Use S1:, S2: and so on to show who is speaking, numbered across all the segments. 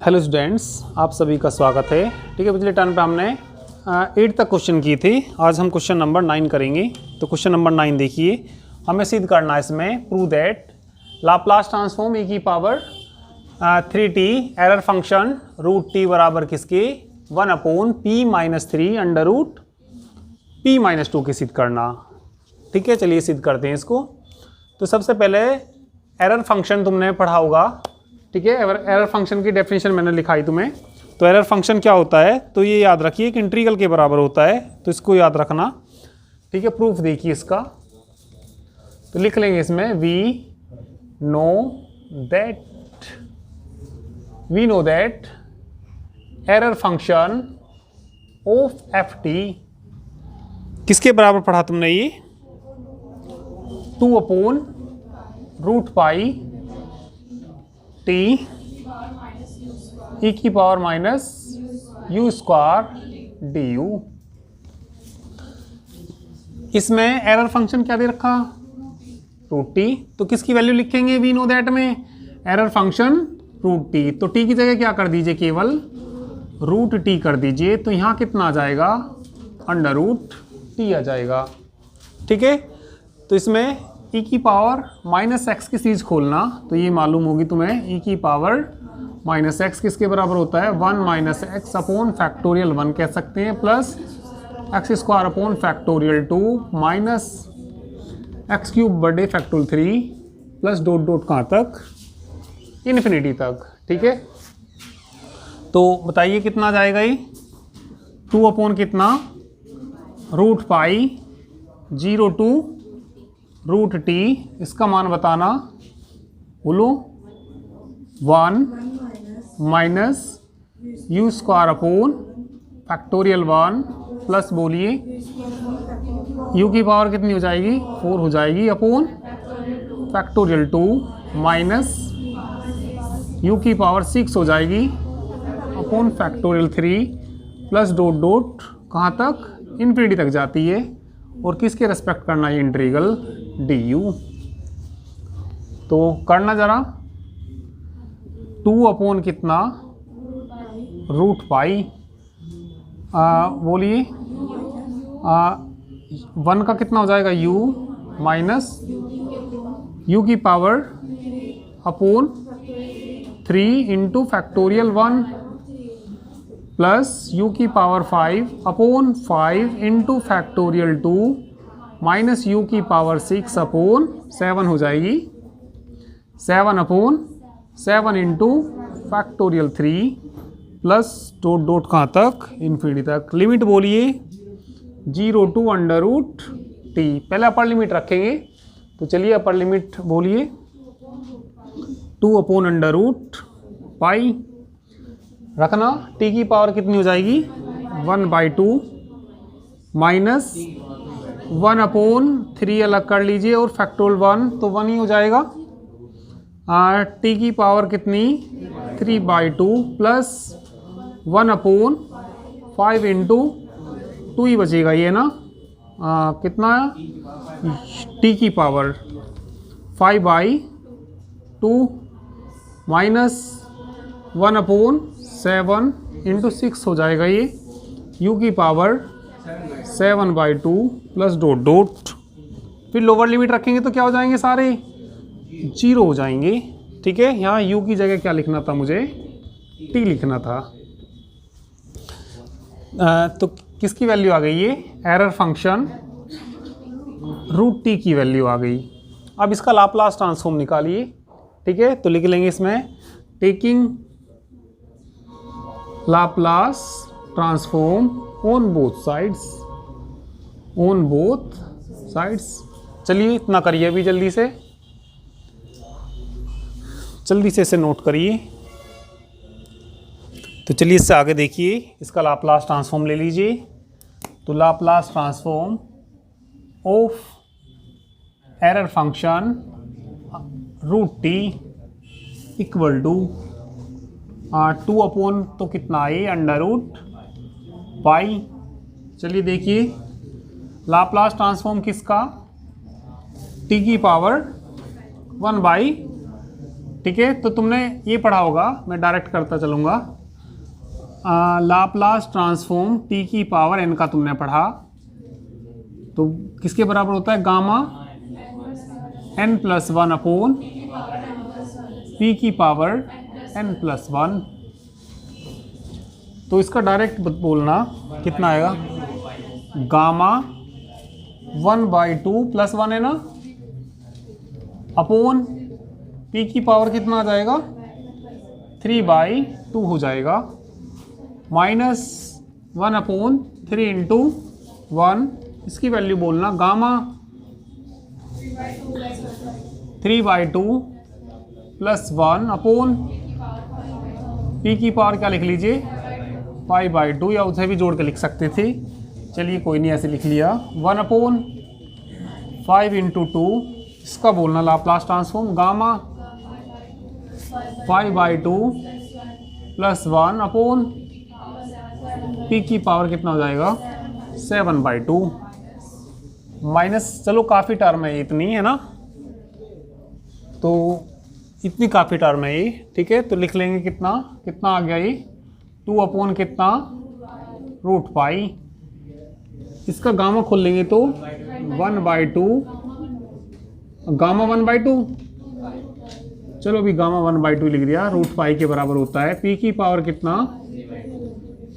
S1: Hello students, आप सभी का स्वागत है। ठीक है, पिछले टर्न पे हमने 8 तक क्वेश्चन की थी। आज हम क्वेश्चन नंबर 9 करेंगे। तो क्वेश्चन नंबर 9 देखिए, हमें सिद्ध करना है इसमें prove that Laplace transform e की power 3t error function root t बराबर किसके 1/p-3 अंडर रूट p-2 के सिद्ध करना। ठीक है, चलिए सिद्ध करते हैं इसको। तो सबसे पहले एरर फंक्शन तुमने पढ़ा होगा। ठीक है, एरर फंक्शन की डेफिनेशन मैंने लिखाई तुम्हें। तो एरर फंक्शन क्या होता है, तो ये याद रखिए कि इंटीग्रल के बराबर होता है, तो इसको याद रखना। ठीक है, प्रूफ देखिए इसका। तो लिख लेंगे इसमें we know that error function of F T किसके बराबर पढ़ा तुमने, ये 2/√π t e की power minus u square du। इसमें एरर फंक्शन क्या दे रखा, रूट टी। तो किसकी वैल्यू लिखेंगे वी नो दैट में, एरर फंक्शन रूट टी। तो टी की जगह क्या कर दीजिए, केवल रूट टी कर दीजिए। तो यहाँ कितना आ जाएगा, अंडर रूट टी आ जाएगा। ठीक है, तो इसमें e की पावर -x की सीरीज खोलना, तो ये मालूम होगी तुम्हें। e की पावर -x किसके बराबर होता है, 1 - x अपॉन फैक्टोरियल 1 कह सकते हैं, plus x² upon factorial 2 minus x³ बड़े फैक्टोरियल 3 प्लस डॉट डॉट कहाँ तक, इन्फिनिटी तक। ठीक है, तो बताइए कितना आ जाएगा ये, 2 कितना √π 0 to √t। इसका मान बताना, बोलो 1 minus u square upon factorial 1 plus बोलिए u की पावर कितनी हो जाएगी, 4 हो जाएगी, अपॉन फैक्टोरियल 2 माइनस u की पावर 6 हो जाएगी, upon factorial 3 plus dot dot कहाँ तक, इन्फिनिटी तक जाती है। और किसके रेस्पेक्ट करना है, इंटीग्रल du। तो करना जरा, 2 कितना √π बोलिए 1 का कितना हो जाएगा u माइनस u की power upon 3 into factorial 1 plus u की power 5 upon 5 into factorial 2 minus u की पावर 6 अपॉन 7 हो जाएगी, 7/7 into factorial 3 plus dot dot कहाँ तक, इन्फिनिटी तक। लिमिट बोलिए 0 to √t। पहले अपर लिमिट रखेंगे, तो चलिए अपर लिमिट बोलिए 2/√π रखना। t की पावर कितनी हो जाएगी, 1/2 माइनस 1/3 अलग कर लीजिए, और फैक्टोरियल 1 तो 1 ही हो जाएगा। t की पावर कितनी 3/2 प्लस 1/5 इंटू 2 ही बचेगा ये ना, कितना t की पावर 5/2 माइनस 1/7 इंटू 6 हो जाएगा ये, u की पावर 7/2 प्लस डॉट डॉट। फिर लोअर लिमिट रखेंगे तो क्या हो जाएंगे, सारे 0 हो जाएंगे। ठीक है, यहाँ u की जगह क्या लिखना था, मुझे t लिखना था। तो किसकी वैल्यू आ गई, ये एरर फंक्शन √t की वैल्यू आ गई। अब इसका लाप्लास ट्रांसफॉर्म निकालिए। ठीक है, तो लिख लेंगे इसमें, taking Laplace transform on both sides. चलिए इतना करिए अभी, जल्दी से इसे नोट करिए। तो चलिए इससे आगे देखिए, इसका लाप्लास ट्रांसफॉर्म ले लीजिए। तो Laplace transform of error function √t equal to 2 तो कितना है, √π। चलिए देखिए, लाप्लास ट्रांसफॉर्म किसका, t की पावर 1/2 ठीक है, तो तुमने ये पढ़ा होगा, मैं डायरेक्ट करता चलूँगा। लाप्लास ट्रांसफॉर्म टी की पावर n का तुमने पढ़ा, तो किसके बराबर होता है? गामा n+1 अपॉन p की पावर n+1। तो इसका डायरेक्ट बोलना कितना आएगा? गामा 1/2 + 1 है ना, अपॉन p की पावर कितना आ जाएगा? 3/2 हो जाएगा, -1/3 × 1। इसकी वैल्यू बोलना गामा 3/2 + 1 अपॉन p की पावर क्या लिख लीजिए? 5/2, या उसे भी जोड़ के लिख सकते थे, चलिए कोई नहीं, ऐसे लिख लिया। 1/5 × 2, इसका बोलना Laplace transform gamma 5/2 + 1 upon p की पावर कितना हो जाएगा? 7/2 माइनस, चलो काफ़ी टर्म है इतनी, है ना, तो इतनी काफ़ी टर्म है ये, ठीक है। तो लिख लेंगे कितना कितना आ गया ये? 2 अपॉन कितना? √π। इसका गामा खोल लेंगे तो 1/2, गामा 1/2, चलो अभी गामा 1/2 लिख दिया, √π के बराबर होता है। p की पावर कितना?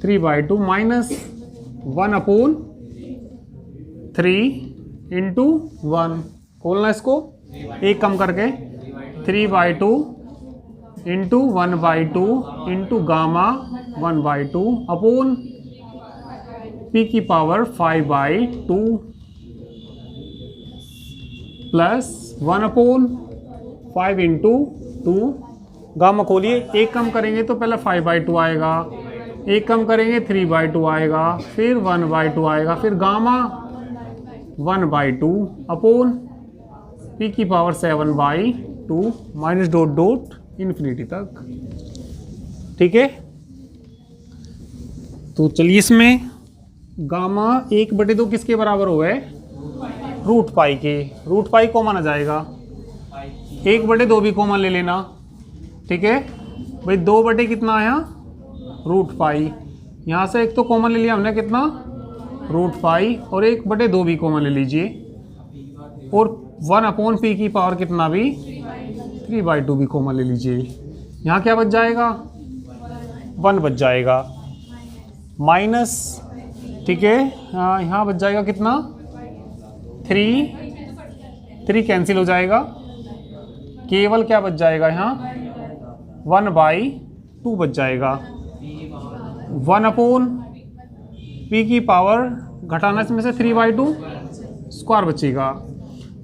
S1: 3/2 माइनस 1/3 × 1, खोलना इसको एक कम करके, 3/2 × 1/2 × गामा 1/2 अपॉन p की पावर 5/2 प्लस 1/5 × 2। गामा खोलिए, एक कम करेंगे तो पहले 5/2 आएगा, एक कम करेंगे 3/2 आएगा, फिर 1/2 आएगा, फिर गामा 1/2 अपॉन p की power 7/2 minus dot dot infinity तक, ठीक है। तो चलिए इसमें गामा 1/2 किसके बराबर हुआ है? √π के। √π कॉमन आ जाएगा, 1/2 भी कॉमन ले लेना, ठीक है भाई। 2 कितना आया? √π। यहाँ से एक तो कॉमन ले लिया हमने, कितना? √π, और 1/2 भी कॉमन ले लीजिए, और 1/p की पावर कितना भी? 3/2 भी कॉमन ले लीजिए। यहाँ क्या बच जाएगा? 1 बच जाएगा, माइनस, ठीक है, यहाँ बच जाएगा कितना? 3 कैंसिल हो जाएगा, केवल क्या बच जाएगा यहाँ? 1/2 बच जाएगा। 1/p की पावर घटाना इसमें से 3/2 स्क्वायर बचेगा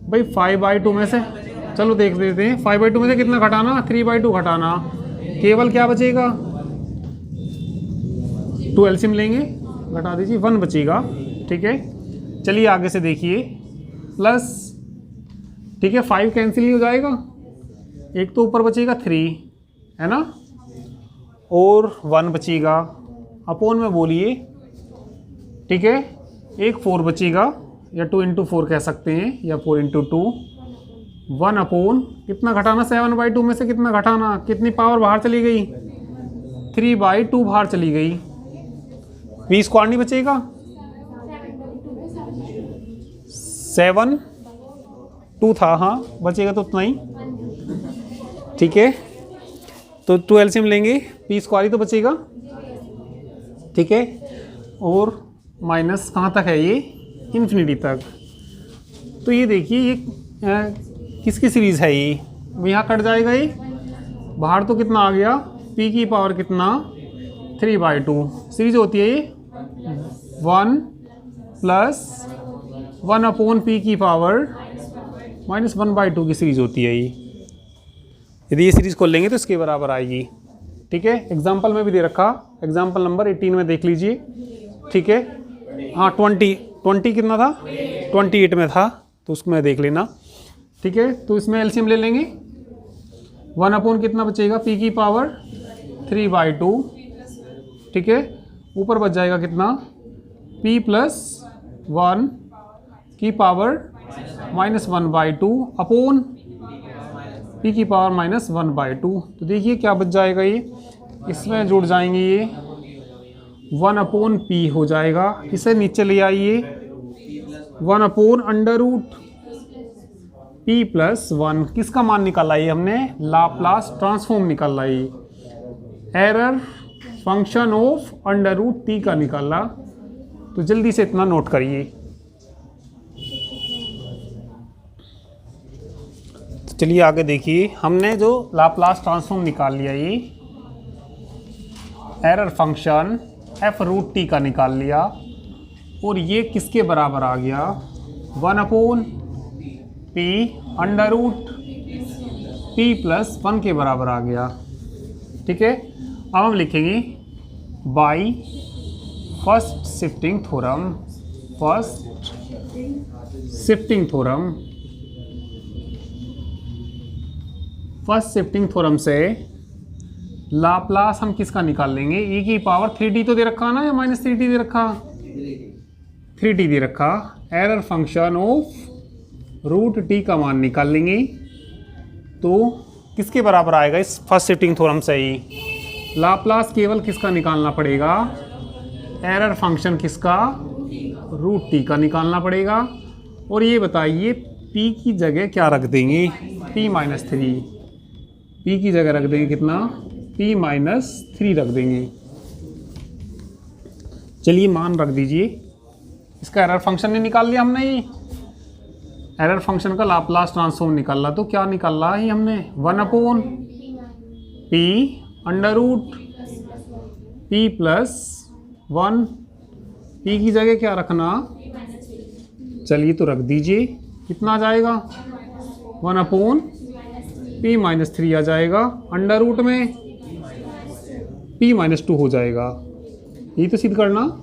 S1: भाई। 5/2 में से चलो देख लेते हैं, 5/2 में से कितना घटाना? 3/2 घटाना, केवल क्या बचेगा? 2 एलसीएम लेंगे, घटा दीजिए, 1 बचेगा, ठीक है। चलिए आगे से देखिए, प्लस, ठीक है, 5 कैंसिल ही हो जाएगा, एक तो ऊपर बचेगा 3, है ना, और 1 बचेगा, अपॉन में बोलिए, ठीक है। एक 4 बचेगा, या 2 × 4 कह सकते हैं, या 4 × 2। 1 अपॉन कितना घटाना? 7/2 में से कितना घटाना? कितनी पावर बाहर चली गई? 3/2 बाहर चली गई, v स्क्वायर नहीं बचेगा, 7/2 था, हाँ बचेगा तो उतना ही, ठीक है। तो 2 एलसीएम लेंगे, p स्क्वायर ही तो बचेगा, ठीक है, और माइनस कहाँ तक है ये? इन्फिनिटी तक। तो ये देखिए, ये किसकी सीरीज़ है? ये यहाँ कट जाएगा, ये बाहर तो कितना आ गया? p की पावर कितना? 3/2 सीरीज होती है ये 1 + 1/p की पावर -1/2 की सीरीज होती है ये। यदि ये सीरीज खोल लेंगे तो इसके बराबर आएगी, ठीक है। एग्जाम्पल में भी दे रखा, एग्जाम्पल नंबर 18 में देख लीजिए, ठीक है। हाँ 20 कितना था? 28 में था, तो उसमें देख लेना, ठीक है। तो इसमें एलसीएम ले लेंगे, 1/, कितना बचेगा? p की पावर 3/2, ठीक है। ऊपर बच जाएगा कितना? p + 1 की पावर -1/2 अपॉन p की पावर -1/2। तो देखिए क्या बच जाएगा, ये इसमें जुड़ जाएंगे, ये 1/p हो जाएगा। इसे नीचे ले आइए, 1/p+1। किसका मान निकाला ये हमने, लाप्लास ट्रांसफॉर्म निकाला। ये एरर फंक्शन ऑफ √t का निकाला। तो जल्दी से इतना नोट करिए। तो चलिए आगे देखिए, हमने जो लाप्लास ट्रांसफॉर्म निकाल लिया, ये एरर फंक्शन f√t का निकाल लिया, और ये किसके बराबर आ गया, 1/p+1 के बराबर आ गया। ठीक है, अब हम लिखेंगे by first shifting theorem. First shifting theorem, first shifting theorem से लाप्लास हम किसका निकाल लेंगे, e की पावर 3t तो दे रखा ना, या -3t दे रखा, 3t दे रखा। एरर फंक्शन ऑफ √t का मान निकाल लेंगे। तो किसके बराबर आएगा इस फर्स्ट शिफ्टिंग थ्योरम से ही, लाप्लास केवल किसका निकालना पड़ेगा, एरर फंक्शन किसका, √t का निकालना पड़ेगा। और ये बताइए p की जगह क्या रख देंगे, p-3। p की जगह रख देंगे कितना, p-3 रख देंगे। चलिए मान रख दीजिए, इसका एरर फंक्शन ने निकाल लिया हमने। ये एरर फंक्शन का लाप्लास ट्रांसफॉर्म निकाला, तो क्या निकाला है हमने, 1/p √p+1। p की जगह क्या रखना, चलिए तो रख दीजिए, कितना आ जाएगा, 1/p-3 आ जाएगा, अंडर रूट में p-2 हो जाएगा। यही तो सिद्ध करना।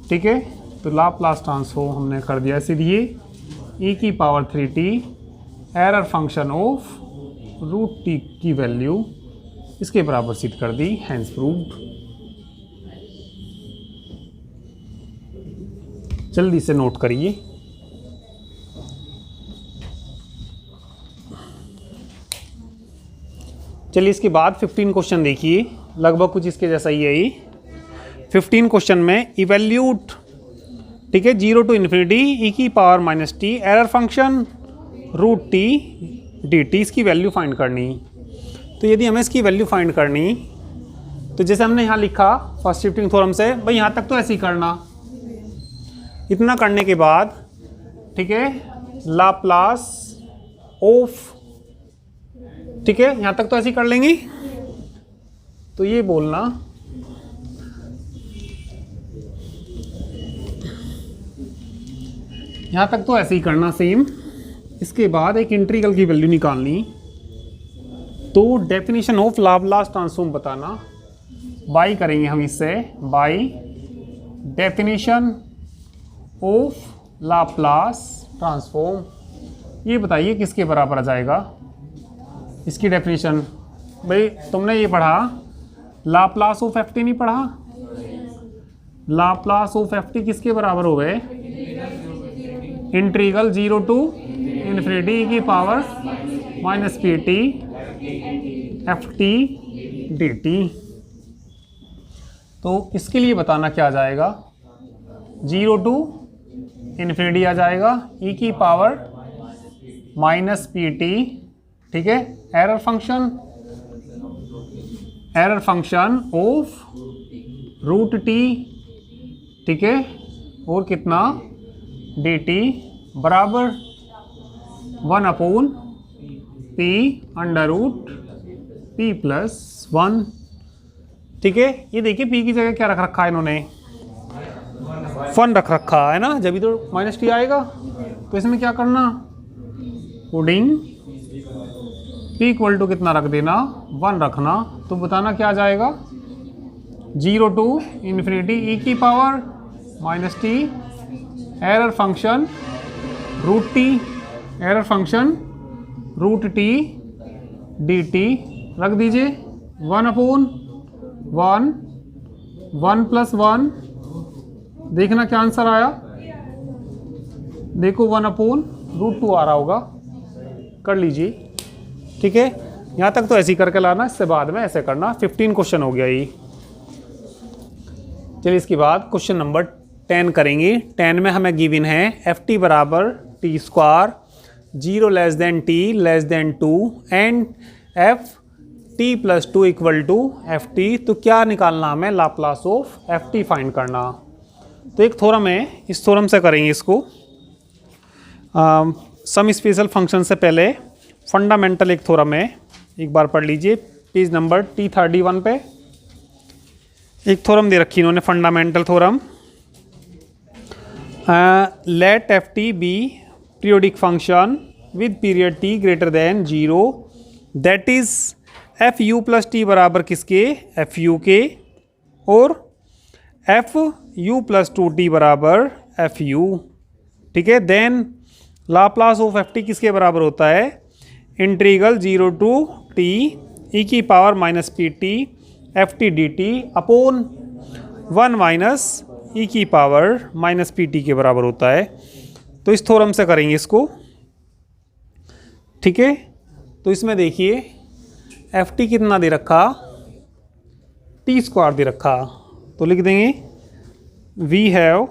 S1: ठीक है, तो लाप्लास ट्रांसफॉर्म हमने कर दिया सीधे, e की power 3t error function of √t की वैल्यू इसके बराबर सिद्ध कर दी, हैंस प्रूव्ड। जल्दी से नोट करिए। चलिए इसके बाद 15 क्वेश्चन देखिए, लगभग कुछ इसके जैसा ही है। 15 क्वेश्चन में इवैल्यूट, ठीक है, 0 to ∞ e की power -t error function √t dt, इसकी वैल्यू फाइंड करनी। तो यदि हमें इसकी वैल्यू फाइंड करनी, तो जैसे हमने यहाँ लिखा फर्स्ट शिफ्टिंग थ्योरम से, भाई यहाँ तक तो ऐसे ही करना। इतना करने के बाद, ठीक है, लाप्लास ऑफ, ठीक है, यहाँ तक तो ऐसे ही कर लेंगे। तो ये बोलना, यहाँ तक तो ऐसे ही करना सेम। इसके बाद एक इंटीग्रल की वैल्यू निकालनी। तो डेफिनेशन ऑफ लाप्लास ट्रांसफॉर्म बताना, बाई करेंगे हम इससे, by definition of Laplace transform. ये बताइए किसके बराबर आ जाएगा इसकी डेफिनेशन। भाई तुमने ये पढ़ा, लाप्लास ऑफ ft नहीं पढ़ा, लाप्लास ऑफ ft किसके बराबर हो गए, इंटीग्रल 0 to ∞ e की पावर -pt ft dt। तो इसके लिए बताना क्या आ जाएगा, 0 to ∞ आ जाएगा, e की पावर -pt, ठीक है, एरर फंक्शन ऑफ √t, ठीक है, और कितना dt बराबर 1/p√p+1। ठीक है, ये देखिए p की जगह क्या रख रखा है इन्होंने, 1 रख रखा है ना, जब भी तो -t आएगा। तो इसमें क्या करना, कोडिंग p इक्वल टू कितना रख देना, 1 रखना। तो बताना क्या आ जाएगा, 0 to ∞ e की power -t error function √t dt रख दीजिए, 1/1 देखना क्या आंसर आया, देखो 1/√2 आ रहा होगा, कर लीजिए। ठीक है, यहाँ तक तो ऐसे ही करके लाना, इससे बाद में ऐसे करना। 15 क्वेश्चन हो गया ये। चलिए इसके बाद क्वेश्चन नंबर 10 करेंगे। 10 में हमें गिवन है एफ टी बराबर T square 0 less than T less than 2 and F T plus 2 equal to F T. तो क्या निकालना हमें? Laplace of F T find करना। तो एक थ्योरम है, इस थ्योरम से करेंगे इसको। सम स्पेशल फंक्शन से पहले फंडामेंटल एक थ्योरम है, एक बार पढ़ लीजिए पेज नंबर T31 पे। एक थ्योरम दे रखी इन्होंने, fundamental theorem. Let F T be periodic function with period T greater than 0 that is F U plus T बराबर किसके? एफ यू के, और एफ यू प्लस 2t बराबर एफ यू। ठीक है, then Laplace of F T किसके बराबर होता है? इंटीग्रल 0 टू टी ई की power minus P T F T D T upon 1 minus E की पावर माइनस पी टी के बराबर होता है। तो इस थ्योरम से करेंगे इसको। ठीक है, तो इसमें देखिए एफ टी कितना दे रखा? टी स्क्वायर दे रखा। तो लिख देंगे वी हैव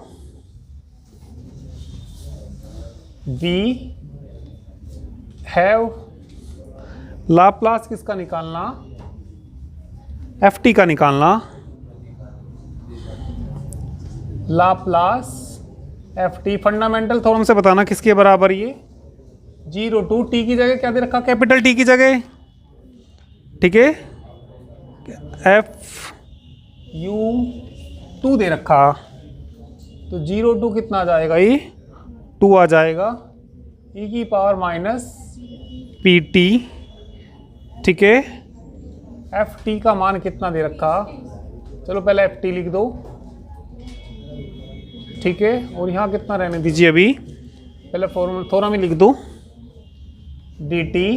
S1: लाप्लास किसका निकालना? एफ टी का निकालना। Laplace F T fundamental theorem से बताना किसके बराबर? ये 0 टू टी की जगह क्या दे रखा? कैपिटल टी की जगह। ठीक है, एफ यू 2 दे रखा। तो 0 टू कितना आ जाएगा? ये 2 आ जाएगा ई की पावर माइनस पी टी। ठीक है, एफ टी का मान कितना दे रखा? चलो पहले एफ टी लिख दो। ठीक है, और यहाँ कितना रहने दीजिए अभी, पहले फॉर्मूला थोड़ा में लिख दो। डी टी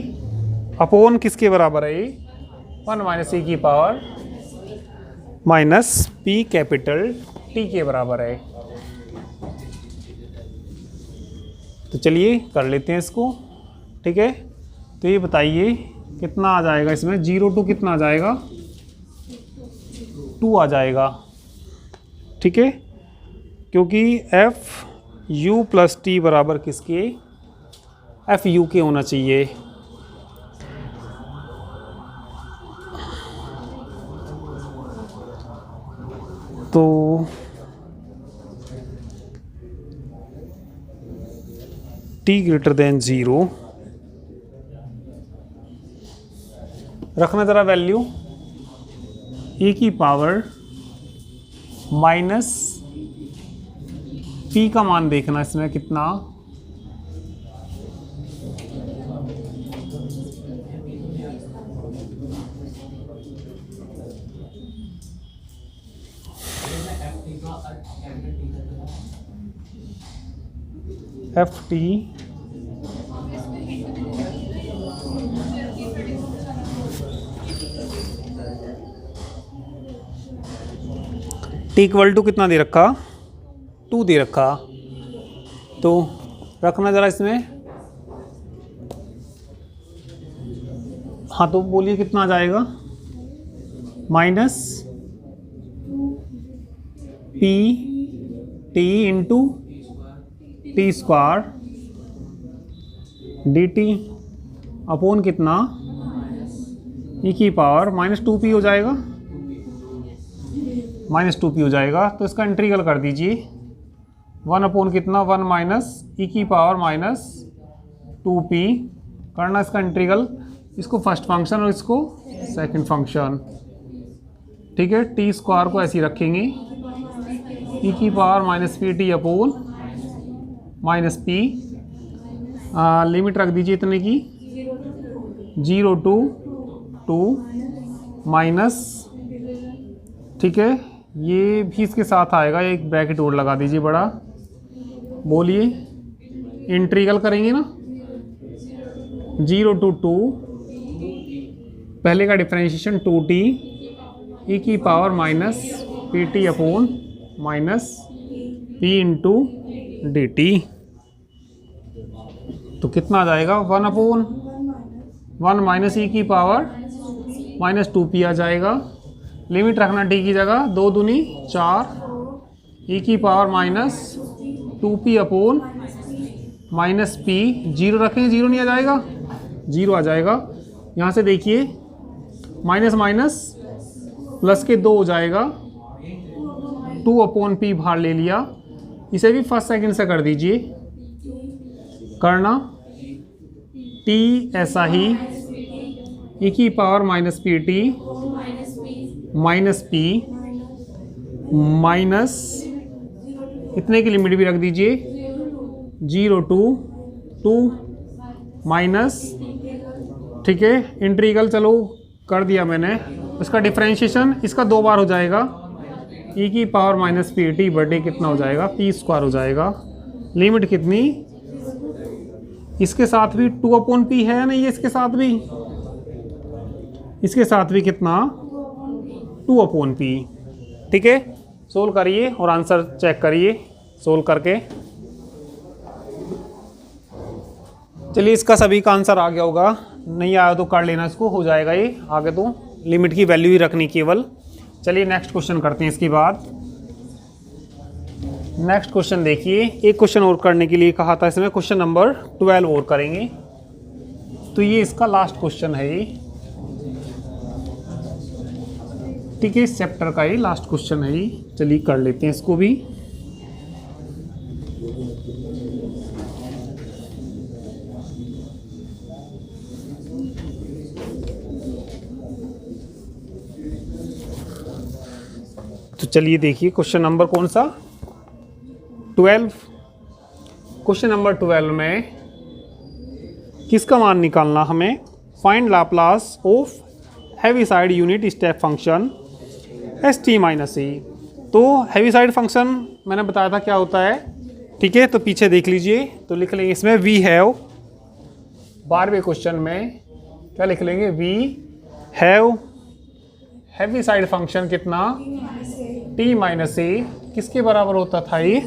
S1: अपॉन किसके बराबर है? 1 माइनस ई की power minus P capital T के बराबर है। तो चलिए कर लेते हैं इसको। ठीक है, तो ये बताइए कितना आ जाएगा इसमें? 0 टू कितना आ जाएगा? 2 आ जाएगा। ठीक है, क्योंकि एफ यू प्लस टी बराबर किसके? एफ यू के होना चाहिए। तो टी ग्रेटर देन 0 रखना ज़रा वैल्यू ए की पावर माइनस पी का मान देखना इसमें कितना? F T T equal to कितना दे रखा? 2 दे रखा। तो रखना ज़रा इसमें। हाँ, तो बोलिए कितना आ जाएगा? Minus P T into T square D T upon कितना? ई की पावर माइनस 2p हो जाएगा। माइनस 2p हो जाएगा। तो इसका इंटीग्रल कर दीजिए। 1 अपॉन कितना? 1 माइनस ई की पावर माइनस 2p करना इसका इंटीग्रल। इसको फर्स्ट फंक्शन और इसको सेकंड फंक्शन। ठीक है, टी स्क्वायर को ऐसे ही रखेंगे, ई की power minus P T upon minus P. Limit रख दीजिए इतने की 0 टू 2 माइनस। ठीक है, ये भी इसके साथ आएगा, एक ब्रैकेट और लगा दीजिए बड़ा। बोलिए इंटीग्रल करेंगे ना 0 टू 2, पहले का डिफरेंशिएशन 2t ई की power minus P T upon minus P into D T. तो कितना आ जाएगा? 1 अपॉन 1 माइनस ई की पावर माइनस 2p आ जाएगा। लिमिट रखना t की जगह, 2 दूनी 4 ई की power minus 2p upon minus p। 0 रखेंगे, 0 नहीं आ जाएगा, 0 आ जाएगा। यहाँ से देखिए माइनस माइनस प्लस के 2 हो जाएगा, 2 अपॉन p बाहर ले लिया। इसे भी फर्स्ट सेकंड से कर दीजिए, करना t ऐसा ही e की power minus P T minus p minus इतने की लिमिट भी रख दीजिए, 0 टू 2 माइनस, ठीक है, इंटीग्रल चलो कर दिया मैंने। इसका डिफरेंशिएशन इसका 2 बार हो जाएगा, e की पावर माइनस पी टी बटे कितना हो जाएगा, p स्क्वायर हो जाएगा। लिमिट कितनी, इसके साथ भी 2 अपॉन p है नहीं, इसके साथ भी कितना 2 अपॉन p। ठीक है, सोल्व करिए और आंसर चेक करिए सोल्व करके। चलिए इसका सभी का आंसर आ गया होगा, नहीं आया तो कर लेना, इसको हो जाएगा ये आगे। तो लिमिट की वैल्यू ही रखनी केवल। चलिए नेक्स्ट क्वेश्चन करते हैं इसके बाद। नेक्स्ट क्वेश्चन देखिए, एक क्वेश्चन और करने के लिए कहा था इसमें, क्वेश्चन नंबर 12 और करेंगे। तो ये इसका लास्ट क्वेश्चन है ये, ठीक है, इस चैप्टर का ही लास्ट क्वेश्चन है ये। चलिए कर लेते हैं इसको भी। तो चलिए देखिए क्वेश्चन नंबर कौन सा, 12। क्वेश्चन नंबर 12 में किसका मान निकालना हमें, find Laplace of Heaviside unit step function S T minus E. तो हैवीसाइड फंक्शन मैंने बताया था क्या होता है, ठीक है, तो पीछे देख लीजिए। तो लिख लेंगे इसमें वी हैव, 12वें क्वेश्चन में क्या लिख लेंगे, वी हैव हैवीसाइड फंक्शन कितना, टी माइनस ए, किसके बराबर होता था ये,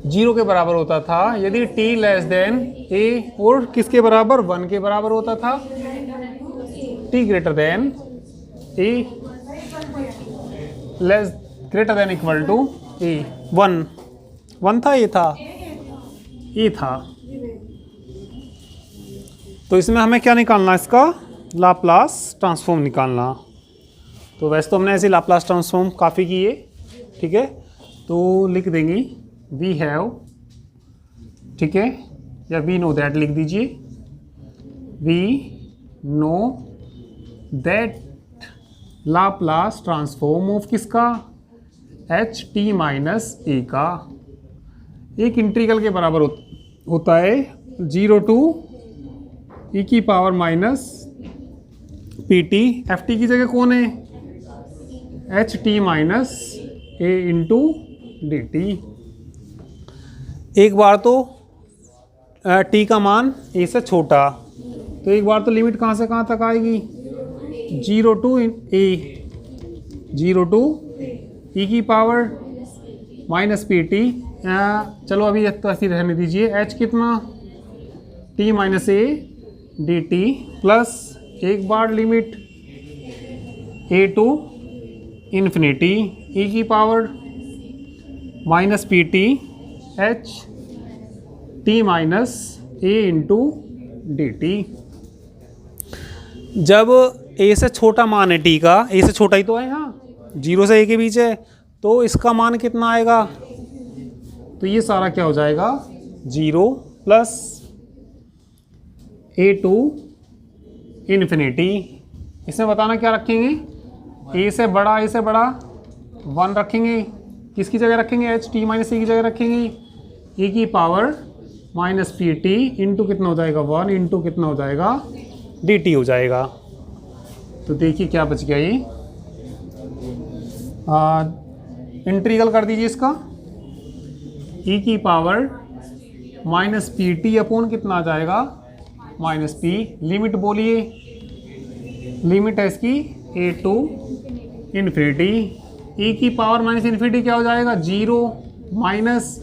S1: 0 के बराबर होता था। यदि t लेस देन ए और किसके बराबर, 1 के बराबर होता था, t greater than A less greater than equal to A, 1 था, ये था। तो इसमें हमें क्या निकालना, इसका लाप्लास ट्रांसफॉर्म निकालना। तो वैसे तो हमने ऐसे लाप्लास ट्रांसफॉर्म काफ़ी किए, ठीक है। तो लिख देंगे वी हैव, ठीक है, या वी नो दैट लिख दीजिए, we know that Laplace transform of किसका, एच टी माइनस ए का। एक इंटीग्रल के बराबर होता है 0 टू ई की power minus P T. F T की जगह कौन है, H T minus A into D T. एक बार तो टी का मान ए से छोटा, तो एक बार तो लिमिट कहाँ से कहाँ तक आएगी, 0 टू ए, 0 टू ई की पावर माइनस पी टी। चलो अभी तो ऐसी रहने दीजिए, एच कितना, T minus A D T, plus एक बार limit A to infinity E की power minus P T H T minus A into D T. जब ए से छोटा मान है टी का, ए से छोटा ही तो है यहाँ, 0 से ए के बीच है, तो इसका मान कितना आएगा, तो ये सारा क्या हो जाएगा, 0 प्लस ए टू इन्फिनिटी। इसमें बताना क्या रखेंगे, ए से बड़ा 1 रखेंगे, किसकी जगह रखेंगे, एच टी माइनस ए की जगह रखेंगे, ए की power minus P T into कितना हो जाएगा, 1 इंटू कितना हो जाएगा, डी टी हो जाएगा। तो देखिए क्या बच गया, ये इंटीग्रल कर दीजिए इसका, ई की power minus P T upon कितना आ जाएगा, माइनस पी। लिमिट बोलिए, लिमिट है इसकी ए टू इन्फिनिटी, ई की पावर माइनस इन्फिनिटी क्या हो जाएगा, 0 माइनस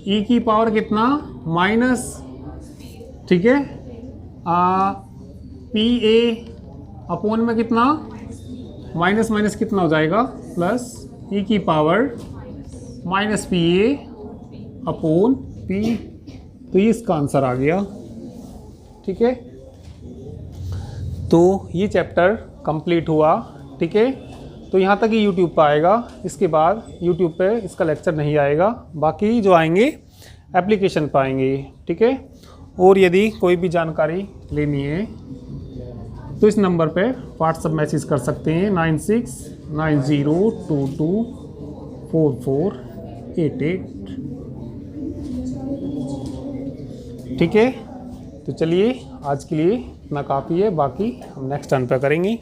S1: ई की पावर कितना, माइनस, ठीक है, पी ए अपोन में कितना, माइनस माइनस कितना हो जाएगा प्लस ई की power minus P A upon P. तो ये इसका आंसर आ गया। ठीक है, तो ये चैप्टर कंप्लीट हुआ। ठीक है, तो यहाँ तक ही यूट्यूब पर आएगा, इसके बाद यूट्यूब पे इसका लेक्चर नहीं आएगा, बाकी जो आएंगे एप्लीकेशन पर आएंगे। ठीक है, और यदि कोई भी जानकारी लेनी है तो इस नंबर पे व्हाट्सएप मैसेज कर सकते हैं 9690224488। ठीक है, तो चलिए आज के लिए इतना काफ़ी है, बाकी हम नेक्स्ट टर्न पे करेंगे।